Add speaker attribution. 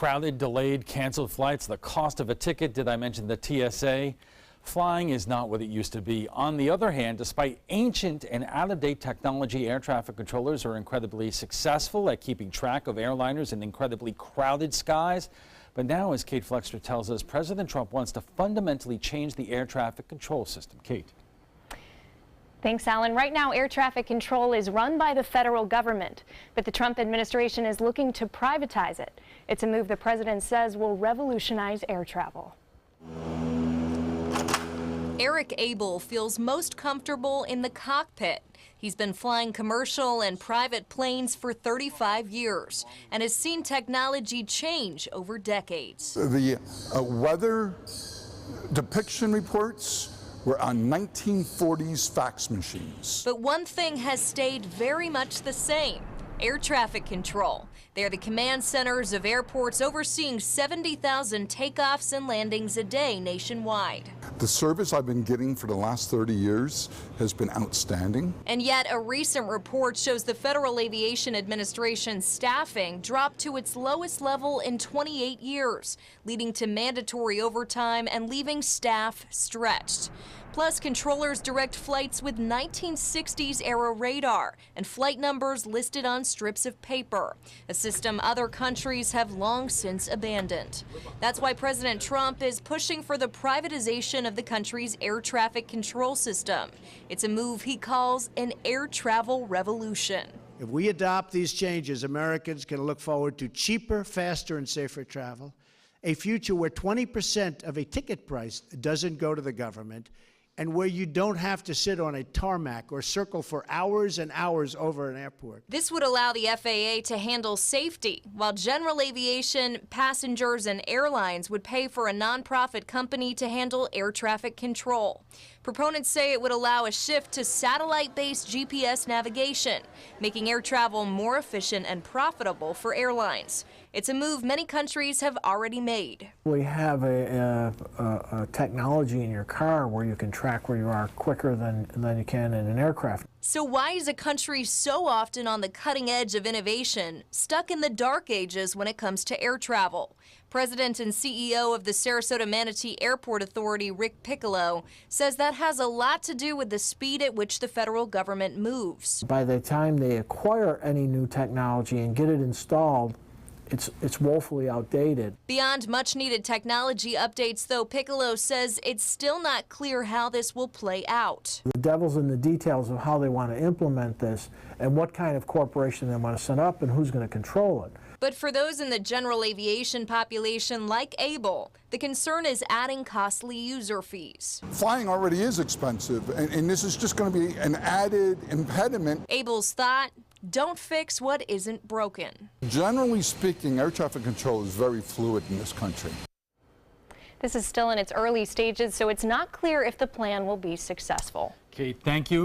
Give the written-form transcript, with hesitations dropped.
Speaker 1: Crowded, delayed, canceled flights, the cost of a ticket. Did I mention the TSA? Flying is not what it used to be. On the other hand, despite ancient and out-of-date technology, air traffic controllers are incredibly successful at keeping track of airliners in incredibly crowded skies. But now, as Kate Flexter tells us, President Trump wants to fundamentally change the air traffic control system. Kate.
Speaker 2: Thanks, Alan. Right now, air traffic control is run by the federal government, but the Trump administration is looking to privatize it. It's a move the president says will revolutionize air travel.
Speaker 3: Eric Abel feels most comfortable in the cockpit. He's been flying commercial and private planes for 35 years and has seen technology change over decades.
Speaker 4: The weather depiction reports were on 1940s fax machines.
Speaker 3: But one thing has stayed very much the same: air traffic control. They're the command centers of airports overseeing 70,000 takeoffs and landings a day nationwide.
Speaker 4: The service I've been getting for the last 30 years has been outstanding.
Speaker 3: And yet a recent report shows the Federal Aviation Administration's staffing dropped to its lowest level in 28 years, leading to mandatory overtime and leaving staff stretched. Plus, controllers direct flights with 1960s-era radar and flight numbers listed on strips of paper, a system other countries have long since abandoned. That's why President Trump is pushing for the privatization of the country's air traffic control system. It's a move he calls an air travel revolution.
Speaker 5: If we adopt these changes, Americans can look forward to cheaper, faster, and safer travel, a future where 20% of a ticket price doesn't go to the government, and where you don't have to sit on a tarmac or circle for hours and hours over an airport.
Speaker 3: This would allow the FAA to handle safety, while general aviation, passengers, and airlines would pay for a nonprofit company to handle air traffic control. Proponents say it would allow a shift to satellite-based GPS navigation, making air travel more efficient and profitable for airlines. It's a move many countries have already made.
Speaker 6: We have a technology in your car where you can track where you are quicker than you can in an aircraft.
Speaker 3: So why is a country so often on the cutting edge of innovation stuck in the dark ages when it comes to air travel? President and CEO of the Sarasota Manatee Airport Authority, Rick Piccolo, says that has a lot to do with the speed at which the federal government moves.
Speaker 6: By the time they acquire any new technology and get it installed, it's woefully outdated.
Speaker 3: Beyond much-needed technology updates, though, Piccolo says it's still not clear how this will play out.
Speaker 6: The devil's in the details of how they want to implement this and what kind of corporation they want to set up and who's going to control it.
Speaker 3: But for those in the general aviation population like Abel, the concern is adding costly user fees.
Speaker 4: Flying already is expensive, and this is just going to be an added impediment.
Speaker 3: Abel's thought: don't fix what isn't broken.
Speaker 4: Generally speaking, air traffic control is very fluid in this country.
Speaker 2: This is still in its early stages, so it's not clear if the plan will be successful.
Speaker 1: Kate, thank you.